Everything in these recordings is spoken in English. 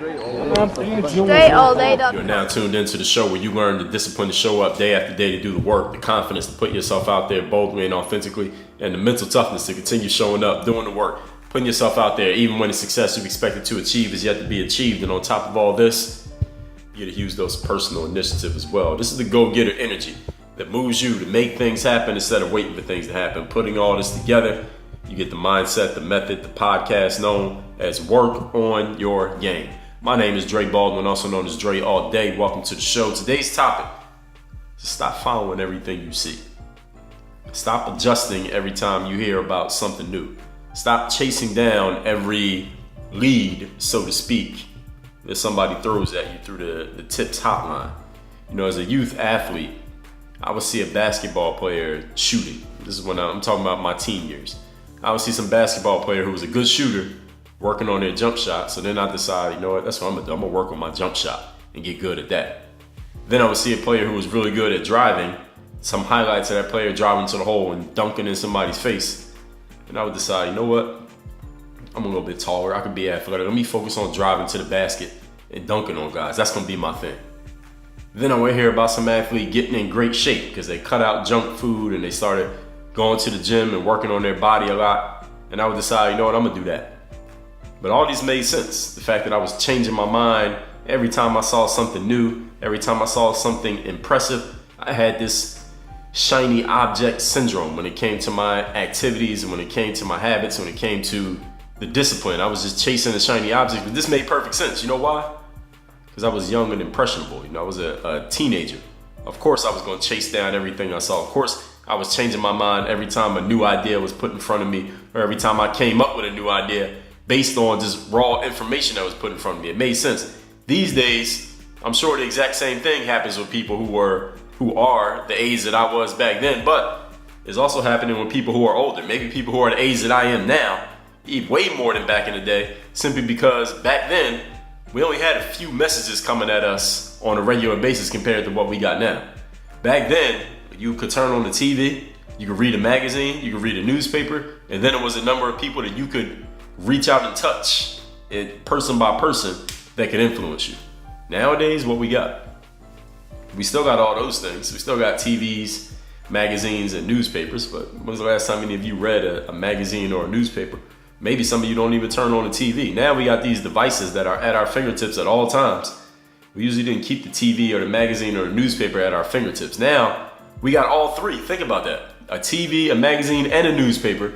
Straight all day. You're now tuned into the show where you learn the discipline to show up day after day to do the work, the confidence to put yourself out there boldly and authentically, and the mental toughness to continue showing up, doing the work, putting yourself out there even when the success you've expected to achieve is yet to be achieved. And on top of all this, you get to use those personal initiative as well. This is the go-getter energy that moves you to make things happen instead of waiting for things to happen. Putting all this together, you get the mindset, the method, the podcast known as Work on Your Game. My name is Dre Baldwin, also known as Dre All Day. Welcome to the show. Today's topic is stop following everything you see. Stop adjusting every time you hear about something new. Stop chasing down every lead, so to speak, that somebody throws at you through the tips hotline. You know, as a youth athlete, I would see a basketball player shooting. This is when I'm talking about my teen years. I would see some basketball player who was a good shooter working on their jump shot. So then I decided, you know what, that's what I'm gonna do. I'm gonna work on my jump shot and get good at that. Then I would see a player who was really good at driving, some highlights of that player driving to the hole and dunking in somebody's face. And I would decide, you know what, I'm a little bit taller, I could be athletic. Let me focus on driving to the basket and dunking on guys. That's gonna be my thing. Then I would hear about some athlete getting in great shape because they cut out junk food and they started going to the gym and working on their body a lot. And I would decide, you know what, I'm gonna do that. But all these made sense. The fact that I was changing my mind every time I saw something new, every time I saw something impressive. I had this shiny object syndrome when it came to my activities and when it came to my habits, when it came to the discipline. I was just chasing the shiny object, but this made perfect sense. You know why? Because I was young and impressionable. You know, I was a teenager. Of course I was gonna chase down everything I saw. Of course I was changing my mind every time a new idea was put in front of me, or every time I came up with a new idea based on just raw information that was put in front of me. It made sense. These days, I'm sure the exact same thing happens with people who are the age that I was back then, but it's also happening with people who are older. Maybe people who are the age that I am now, way more than back in the day, simply because back then, we only had a few messages coming at us on a regular basis compared to what we got now. Back then, you could turn on the TV, you could read a magazine, you could read a newspaper, and then there was a number of people that you could reach out and touch it person by person that could influence you. Nowadays, what we got? We still got all those things. We still got TVs, magazines, and newspapers, but when's the last time any of you read a magazine or a newspaper? Maybe some of you don't even turn on the TV. Now we got these devices that are at our fingertips at all times. We usually didn't keep the TV or the magazine or the newspaper at our fingertips. Now we got all three. Think about that. A TV, a magazine, and a newspaper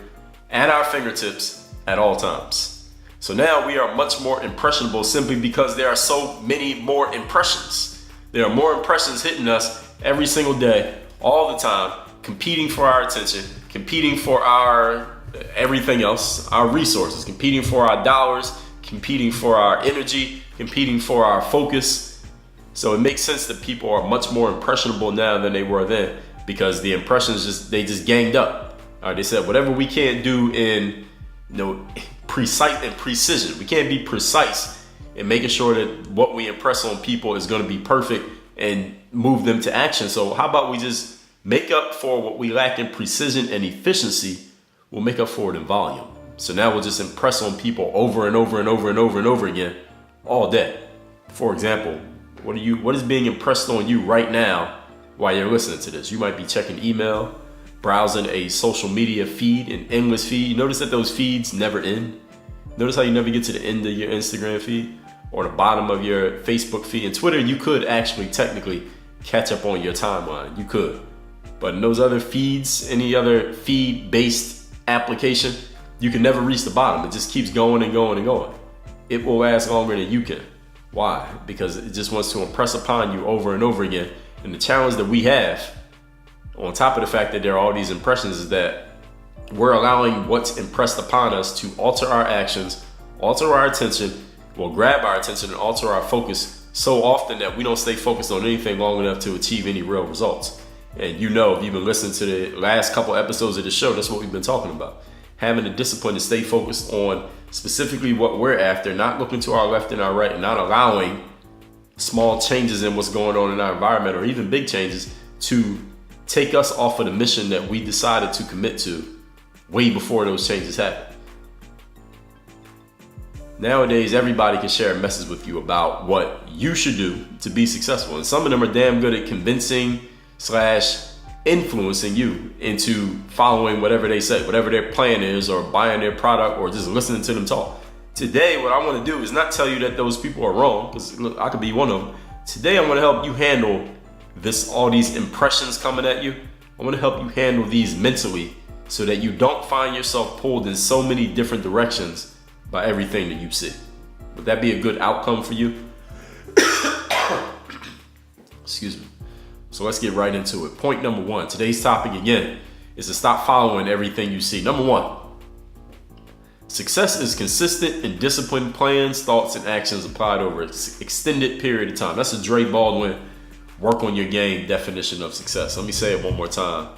at our fingertips at all times. So now we are much more impressionable simply because there are so many more impressions. There are more impressions hitting us every single day, all the time, competing for our attention, competing for our everything else, our resources, competing for our dollars, competing for our energy, competing for our focus. So it makes sense that people are much more impressionable now than they were then because the impressions just ganged up. They said whatever we can't do in precise and precision. We can't be precise in making sure that what we impress on people is going to be perfect and move them to action. So how about we just make up for what we lack in precision and efficiency? We'll make up for it in volume. So now we'll just impress on people over and over and over and over and over again all day. For example, what is being impressed on you right now while you're listening to this? You might be checking email, browsing a social media feed, an endless feed. You notice that those feeds never end? Notice how you never get to the end of your Instagram feed or the bottom of your Facebook feed. And Twitter, you could actually technically catch up on your timeline. You could. But in those other feeds, any other feed-based application, you can never reach the bottom. It just keeps going and going and going. It will last longer than you can. Why? Because it just wants to impress upon you over and over again. And the challenge that we have, on top of the fact that there are all these impressions, is that we're allowing what's impressed upon us to alter our actions, alter our attention, will grab our attention and alter our focus so often that we don't stay focused on anything long enough to achieve any real results. And you know, if you've been listening to the last couple episodes of the show, that's what we've been talking about. Having the discipline to stay focused on specifically what we're after, not looking to our left and our right, and not allowing small changes in what's going on in our environment or even big changes to take us off of the mission that we decided to commit to way before those changes happen. Nowadays, everybody can share a message with you about what you should do to be successful. And some of them are damn good at convincing / influencing you into following whatever they say, whatever their plan is, or buying their product, or just listening to them talk. Today, what I want to do is not tell you that those people are wrong, because look, I could be one of them. Today, I want to help you handle all these impressions coming at you. I want to help you handle these mentally so that you don't find yourself pulled in so many different directions by everything that you see. Would that be a good outcome for you? Excuse me. So let's get right into it. Point number 1. Today's topic again is to stop following everything you see. Number 1. Success is consistent and disciplined plans, thoughts, and actions applied over an extended period of time. That's a Dre Baldwin work on your game definition of success. Let me say it one more time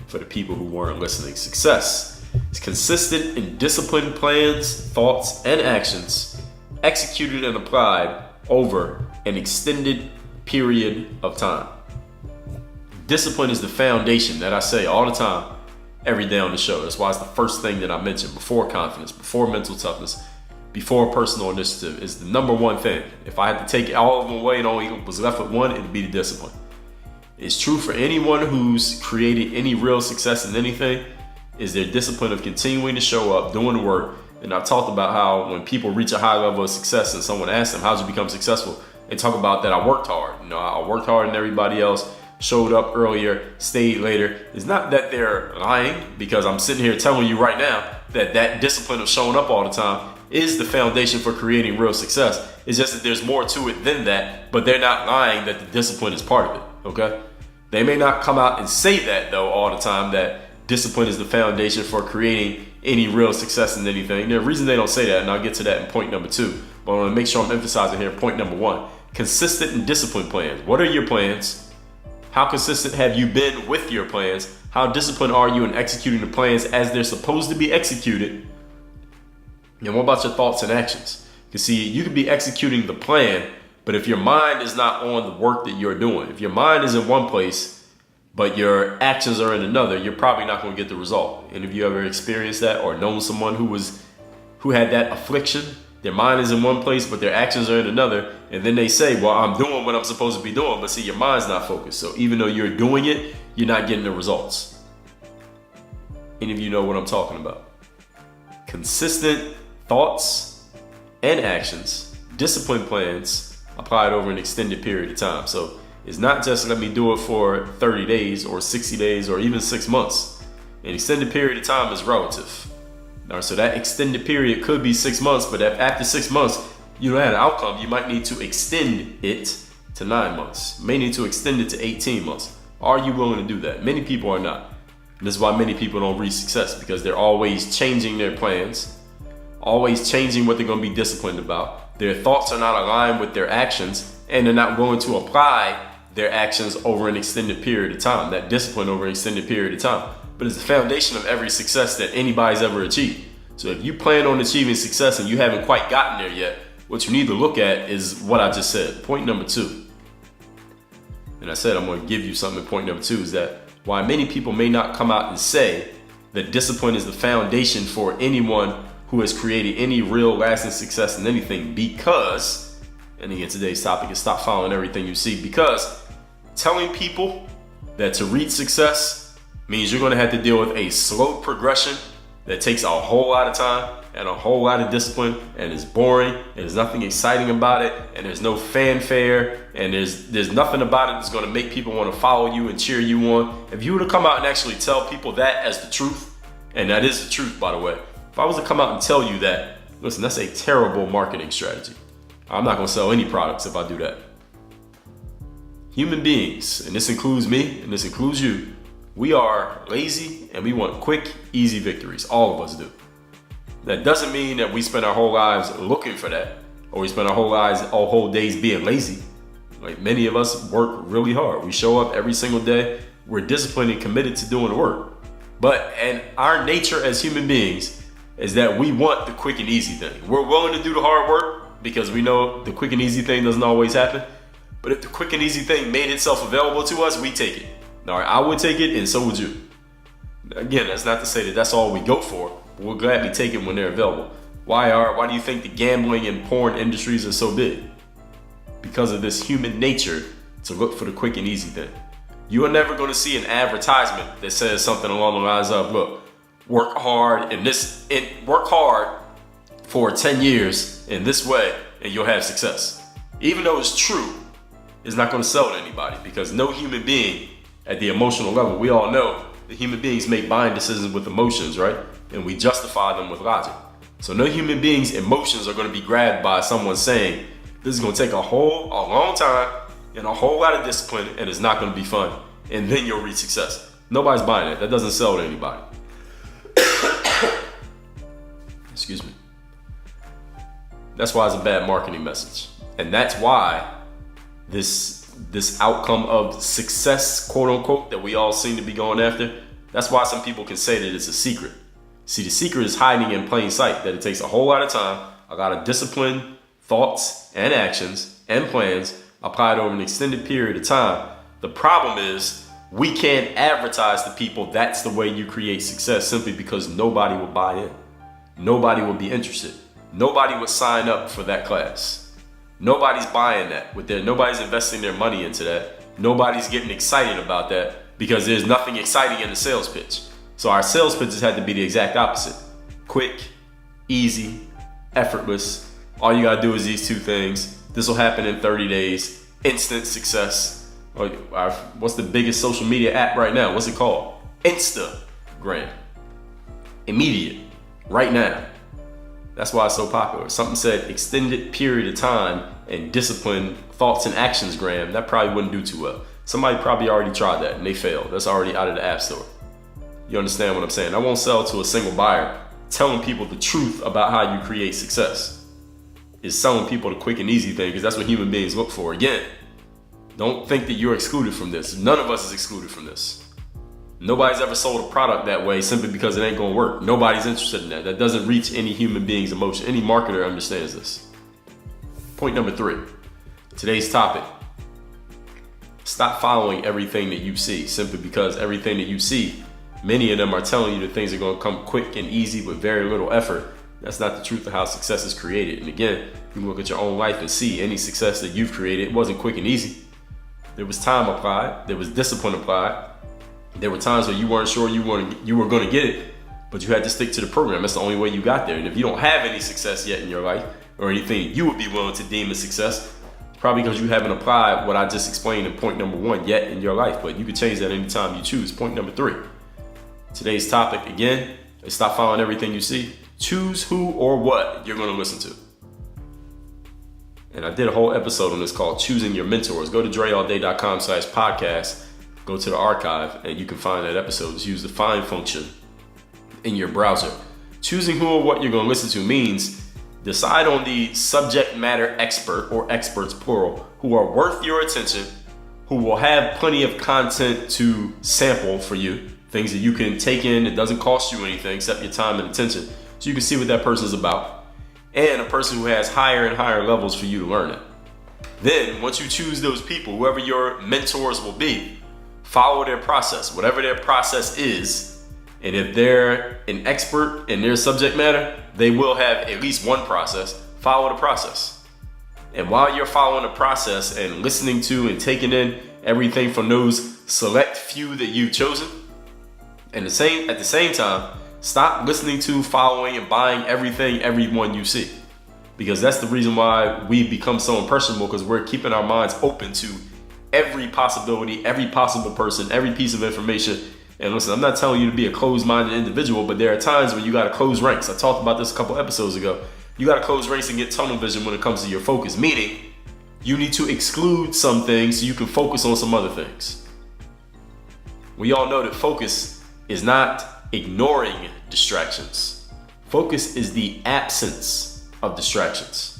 for the people who weren't listening. Success is consistent and disciplined plans, thoughts, and actions executed and applied over an extended period of time. Discipline is the foundation that I say all the time, every day on the show. That's why it's the first thing that I mentioned before confidence, before mental toughness, before personal initiative. Is the number 1 thing. If I had to take all of them away and only was left with one, it'd be the discipline. It's true for anyone who's created any real success in anything, is their discipline of continuing to show up, doing the work. And I've talked about how when people reach a high level of success and someone asks them, how'd you become successful? They talk about that I worked hard. I worked harder than everybody else, showed up earlier, stayed later. It's not that they're lying, because I'm sitting here telling you right now that discipline of showing up all the time is the foundation for creating real success. It's just that there's more to it than that, but they're not lying that the discipline is part of it, okay? They may not come out and say that though all the time, that discipline is the foundation for creating any real success in anything. The reason they don't say that, and I'll get to that in point number 2, but I want to make sure I'm emphasizing here point number 1. Consistent and disciplined plans. What are your plans? How consistent have you been with your plans? How disciplined are you in executing the plans as they're supposed to be executed? And what about your thoughts and actions? Because see, you could be executing the plan, but if your mind is not on the work that you're doing, if your mind is in one place, but your actions are in another, you're probably not going to get the result. And if you ever experienced that or known someone who had that affliction, their mind is in one place, but their actions are in another, and then they say, well, I'm doing what I'm supposed to be doing, but see, your mind's not focused. So even though you're doing it, you're not getting the results. Any of you know what I'm talking about? Consistent thoughts and actions, discipline plans applied over an extended period of time. So it's not just let me do it for 30 days or 60 days or even 6 months. An extended period of time is relative. All right, so that extended period could be 6 months, but after 6 months, you don't have an outcome. You might need to extend it to 9 months. You may need to extend it to 18 months. Are you willing to do that? Many people are not. And this is why many people don't reach success, because they're always changing their plans, always changing what they're going to be disciplined about. Their thoughts are not aligned with their actions, and they're not willing to apply their actions over an extended period of time, that discipline over an extended period of time. But it's the foundation of every success that anybody's ever achieved. So if you plan on achieving success and you haven't quite gotten there yet, what you need to look at is what I just said. Point number 2. And I said I'm going to give you something. Point number 2 is that why many people may not come out and say that discipline is the foundation for anyone who has created any real lasting success in anything, because, and again, today's topic is stop following everything you see, because telling people that to reach success means you're going to have to deal with a slow progression that takes a whole lot of time and a whole lot of discipline, and is boring, and there's nothing exciting about it, and there's no fanfare, and there's nothing about it that's going to make people want to follow you and cheer you on. If you were to come out and actually tell people that as the truth, and that is the truth, by the way, if I was to come out and tell you that, listen, that's a terrible marketing strategy. I'm not going to sell any products if I do that. Human beings, and this includes me, and this includes you, we are lazy and we want quick, easy victories. All of us do. That doesn't mean that we spend our whole lives looking for that, or we spend our whole days being lazy. Like, many of us work really hard. We show up every single day. We're disciplined and committed to doing the work. And our nature as human beings is that we want the quick and easy thing. We're willing to do the hard work because we know the quick and easy thing doesn't always happen. But if the quick and easy thing made itself available to us, we take it. All right, I would take it, and so would you. Again, that's not to say that that's all we go for, but we'll gladly take it when they're available. Why do you think the gambling and porn industries are so big? Because of this human nature to look for the quick and easy thing. You are never going to see an advertisement that says something along the lines of, look, work hard work hard for 10 years in this way and you'll have success. Even though it's true, it's not going to sell to anybody, because no human being at the emotional level, we all know that human beings make buying decisions with emotions, right? And we justify them with logic. So no human being's emotions are going to be grabbed by someone saying, this is going to take a long time and a whole lot of discipline, and it's not going to be fun, and then you'll reach success. Nobody's buying it. That doesn't sell to anybody. Excuse me. That's why it's a bad marketing message. And that's why this outcome of success, quote unquote, that we all seem to be going after, that's why some people can say that it's a secret. See, the secret is hiding in plain sight, that it takes a whole lot of time, a lot of discipline, thoughts, and actions, and plans applied over an extended period of time. The problem is we can't advertise to people that's the way you create success, simply because nobody will buy in. Nobody will be interested. Nobody would sign up for that class. Nobody's buying that. Nobody's investing their money into that. Nobody's getting excited about that, because there's nothing exciting in the sales pitch. So our sales pitches had to be the exact opposite. Quick, easy, effortless. All you gotta do is these two things. This will happen in 30 days. Instant success. What's the biggest social media app right now? What's it called? Instagram. Immediate. Right now. That's why it's so popular. Something said extended period of time and discipline, thoughts and actions gram. That probably wouldn't do too well. Somebody probably already tried that and they failed. That's already out of the app store. You understand what I'm saying? I won't sell to a single buyer. Telling people the truth about how you create success is selling people the quick and easy thing, because that's what human beings look for. Again, don't think that you're excluded from this. None of us is excluded from this. Nobody's ever sold a product that way simply because it ain't gonna work. Nobody's interested in that. That doesn't reach any human being's emotion. Any marketer understands this. Point number 3, today's topic. Stop following everything that you see simply because everything that you see, many of them are telling you that things are gonna come quick and easy with very little effort. That's not the truth of how success is created. And again, you can look at your own life and see any success that you've created. It wasn't quick and easy. There was time applied. There was discipline applied. There were times where you weren't sure you were going to get it, but you had to stick to the program. That's the only way you got there. And if you don't have any success yet in your life, or anything you would be willing to deem a success, it's probably because you haven't applied what I just explained in point number 1 yet in your life. But you can change that anytime you choose. Point number 3. Today's topic, again, is stop following everything you see. Choose who or what you're going to listen to. And I did a whole episode on this called Choosing Your Mentors. Go to dreallday.com/podcast. Go to the archive and you can find that episode. Just use the find function in your browser. Choosing who or what you're going to listen to means decide on the subject matter expert, or experts plural, who are worth your attention, who will have plenty of content to sample for you, things that you can take in. It doesn't cost you anything except your time and attention, so you can see what that person is about, and a person who has higher and higher levels for you to learn it. Then once you choose those people, whoever your mentors will be, follow their process, whatever their process is. And if they're an expert in their subject matter, they will have at least one process. Follow the process. And while you're following the process and listening to and taking in everything from those select few that you've chosen, and at the same time, stop listening to, following, and buying everyone you see. Because that's the reason why we become so impressionable, because we're keeping our minds open to every possibility, every possible person, every piece of information. And listen, I'm not telling you to be a closed-minded individual, but there are times when you got to close ranks. I talked about this a couple episodes ago. You got to close ranks and get tunnel vision when it comes to your focus, meaning you need to exclude some things so you can focus on some other things. We all know that focus is not ignoring distractions. Focus is the absence of distractions.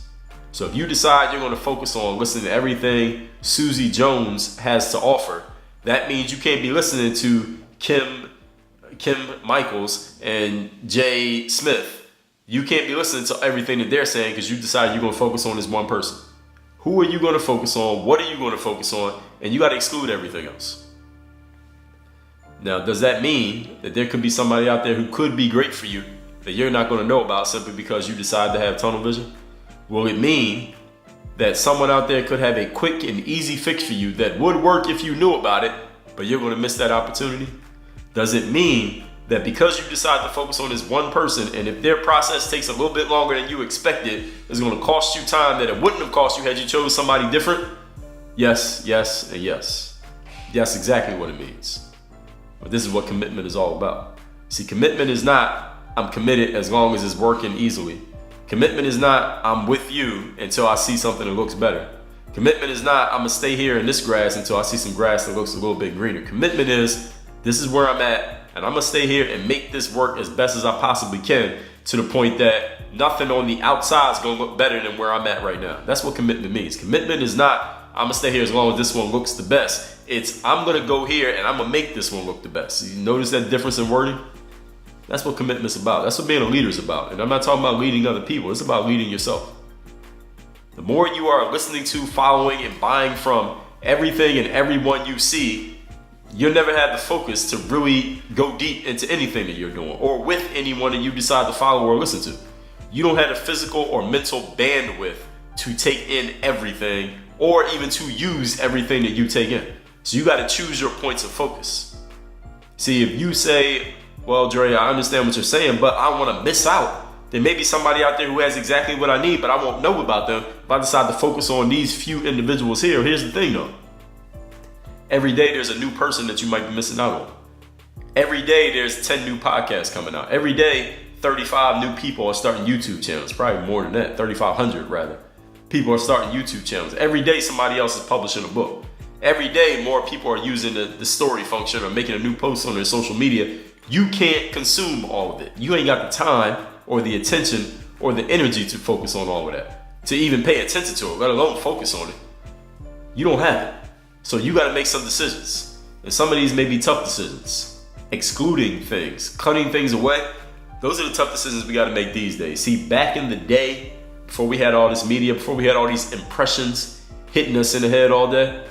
So if you decide you're going to focus on listening to everything Susie Jones has to offer, that means you can't be listening to Kim Michaels and Jay Smith. You can't be listening to everything that they're saying because you decide you're going to focus on this one person. Who are you going to focus on? What are you going to focus on? And you got to exclude everything else. Now, does that mean that there could be somebody out there who could be great for you that you're not going to know about simply because you decide to have tunnel vision? Will it mean that someone out there could have a quick and easy fix for you that would work if you knew about it, but you're going to miss that opportunity? Does it mean that because you decide to focus on this one person, and if their process takes a little bit longer than you expected, it's going to cost you time that it wouldn't have cost you had you chose somebody different? Yes, yes, and yes. That's exactly what it means. But this is what commitment is all about. See, commitment is not, I'm committed as long as it's working easily. Commitment is not, I'm with you until I see something that looks better. Commitment is not, I'm gonna stay here in this grass until I see some grass that looks a little bit greener. Commitment is, this is where I'm at, and I'm gonna stay here and make this work as best as I possibly can, to the point that nothing on the outside is gonna look better than where I'm at right now. That's what commitment means. Commitment is not, I'm gonna stay here as long as this one looks the best. It's, I'm gonna go here and I'm gonna make this one look the best. You notice that difference in wording? That's what commitment's about. That's what being a leader is about. And I'm not talking about leading other people. It's about leading yourself. The more you are listening to, following, and buying from everything and everyone you see, you'll never have the focus to really go deep into anything that you're doing or with anyone that you decide to follow or listen to. You don't have the physical or mental bandwidth to take in everything or even to use everything that you take in. So you got to choose your points of focus. See, if you say, well, Dre, I understand what you're saying, but I want to miss out. There may be somebody out there who has exactly what I need, but I won't know about them if I decide to focus on these few individuals here. Here's the thing though. Every day there's a new person that you might be missing out on. Every day there's 10 new podcasts coming out. Every day 35 new people are starting YouTube channels. Probably more than that, 3,500 rather. People are starting YouTube channels. Every day somebody else is publishing a book. Every day more people are using the story function or making a new post on their social media. You can't consume all of it. You ain't got the time or the attention or the energy to focus on all of that, to even pay attention to it, let alone focus on it. You don't have it. So you got to make some decisions. And some of these may be tough decisions. Excluding things, cutting things away. Those are the tough decisions we got to make these days. See, back in the day, before we had all this media, before we had all these impressions hitting us in the head all day,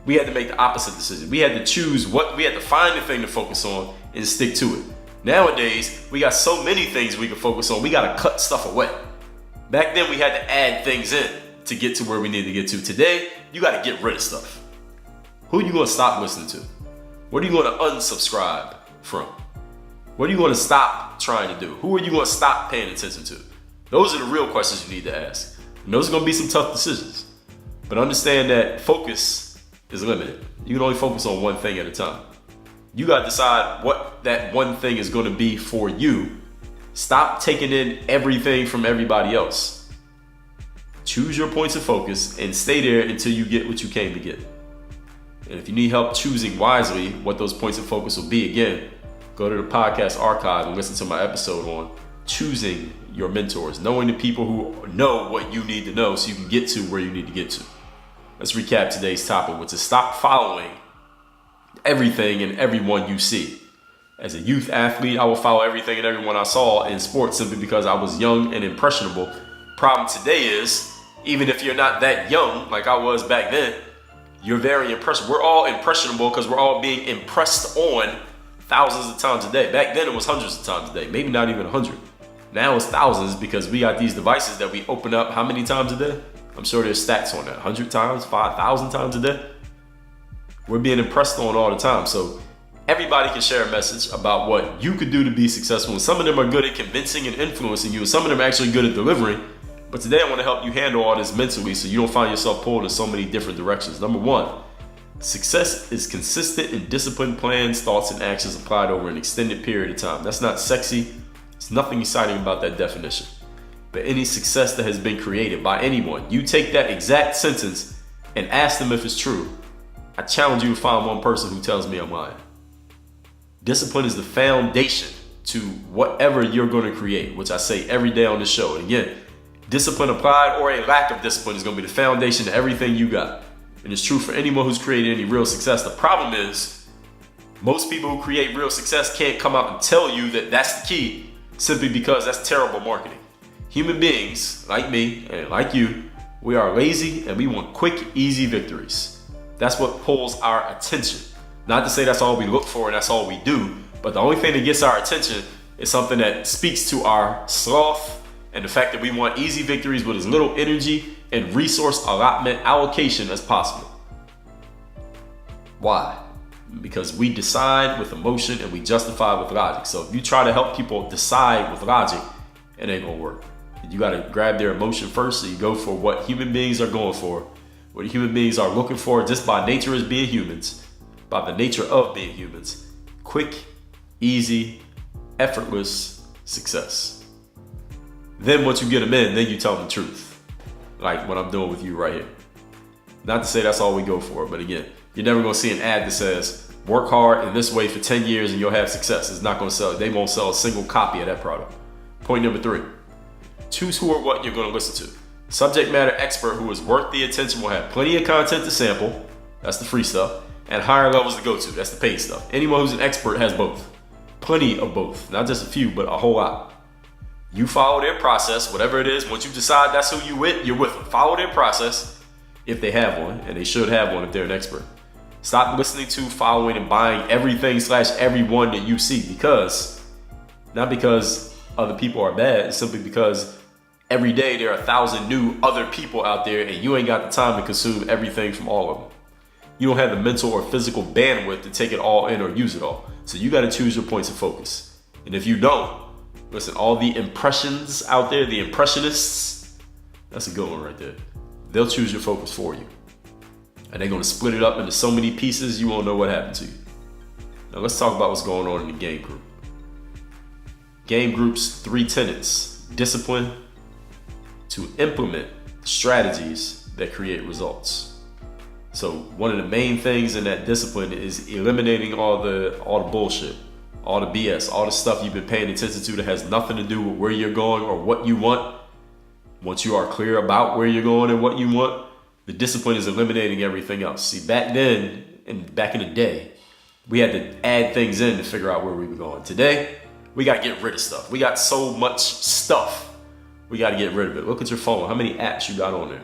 we had to make the opposite decision. We had to choose we had to find the thing to focus on and stick to it. Nowadays, we got so many things we can focus on, we got to cut stuff away. Back then, we had to add things in to get to where we need to get to. Today, you got to get rid of stuff. Who are you going to stop listening to? What are you going to unsubscribe from? What are you going to stop trying to do? Who are you going to stop paying attention to? Those are the real questions you need to ask. And those are going to be some tough decisions. But understand that focus is limited. You can only focus on one thing at a time. You got to decide what that one thing is going to be for you. Stop taking in everything from everybody else. Choose your points of focus and stay there until you get what you came to get. And if you need help choosing wisely what those points of focus will be, again, go to the podcast archive and listen to my episode on choosing your mentors, knowing the people who know what you need to know so you can get to where you need to get to. Let's recap today's topic, which is stop following everything and everyone you see. As a youth athlete, I will follow everything and everyone I saw in sports simply because I was young and impressionable. Problem today is, even if you're not that young like I was back then, you're very impressionable. We're all impressionable because we're all being impressed on thousands of times a day. Back then it was hundreds of times a day, maybe not even 100. Now it's thousands because we got these devices that we open up how many times a day? I'm sure there's stats on that. 100 times, 5,000 times a day. We're being impressed on all the time. So everybody can share a message about what you could do to be successful. And some of them are good at convincing and influencing you. And some of them are actually good at delivering. But today I want to help you handle all this mentally so you don't find yourself pulled in so many different directions. Number one, success is consistent and disciplined plans, thoughts, and actions applied over an extended period of time. That's not sexy. There's nothing exciting about that definition. But any success that has been created by anyone, you take that exact sentence and ask them if it's true. I challenge you to find one person who tells me I'm lying. Discipline is the foundation to whatever you're going to create, which I say every day on this show. And again, discipline applied or a lack of discipline is going to be the foundation to everything you got. And it's true for anyone who's created any real success. The problem is most people who create real success can't come out and tell you that that's the key simply because that's terrible marketing. Human beings like me and like you, we are lazy and we want quick, easy victories. That's what pulls our attention. Not to say that's all we look for and that's all we do, but the only thing that gets our attention It's something that speaks to our sloth and the fact that we want easy victories with as little energy and resource allotment allocation as possible. Why? Because we decide with emotion and we justify with logic. So if you try to help people decide with logic, it ain't gonna work. You gotta grab their emotion first, so you go for what human beings are going for, what human beings are looking for just by nature as being humans, by the nature of being humans. Quick, easy, effortless success. Then once you get them in, then you tell them the truth. Like what I'm doing with you right here. Not to say that's all we go for, but again, you're never gonna see an ad that says, work hard in this way for 10 years and you'll have success. It's not gonna sell. They won't sell a single copy of that product. Point number 3, choose who or what you're gonna listen to. Subject matter expert who is worth the attention will have plenty of content to sample. That's the free stuff. And higher levels to go to. That's the paid stuff. Anyone who's an expert has both. Plenty of both. Not just a few, but a whole lot. You follow their process, whatever it is. Once you decide that's who you're with them. Follow their process if they have one, and they should have one if they're an expert. Stop listening to, following, and buying everything / everyone that you see, because, not because other people are bad, it's simply because every day there are 1,000 new other people out there and you ain't got the time to consume everything from all of them. You don't have the mental or physical bandwidth to take it all in or use it all. So you got to choose your points of focus. And if you don't, listen, all the impressions out there, the impressionists, that's a good one right there. They'll choose your focus for you. And they're going to split it up into so many pieces, you won't know what happened to you. Now let's talk about what's going on in the game group. Game group's 3 tenets: discipline, to implement strategies that create results. So one of the main things in that discipline is eliminating all the bullshit, all the BS, all the stuff you've been paying attention to that has nothing to do with where you're going or what you want. Once you are clear about where you're going and what you want, the discipline is eliminating everything else. See, back then, and back in the day, we had to add things in to figure out where we were going. Today, we got to get rid of stuff. We got so much stuff. We got to get rid of it. Look at your phone. How many apps you got on there?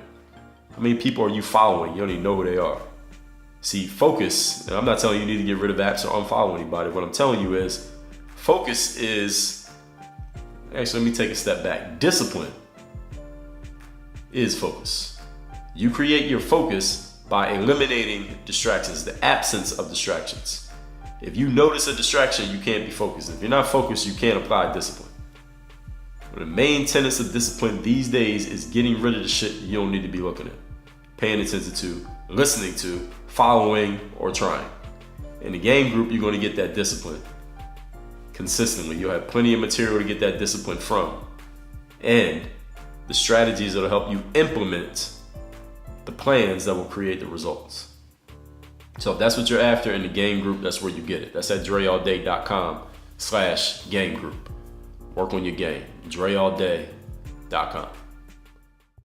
How many people are you following? You don't even know who they are. See, focus, and I'm not telling you you need to get rid of apps or unfollow anybody. What I'm telling you is, focus is, actually, let me take a step back. Discipline is focus. You create your focus by eliminating distractions, the absence of distractions. If you notice a distraction, you can't be focused. If you're not focused, you can't apply discipline. One of the main tenets of discipline these days is getting rid of the shit you don't need to be looking at, paying attention to, listening to, following, or trying. In the game group, you're going to get that discipline consistently. You'll have plenty of material to get that discipline from, and the strategies that will help you implement the plans that will create the results. So if that's what you're after in the game group, that's where you get it. That's at dreallday.com/game group. Work on your game. dreallday.com.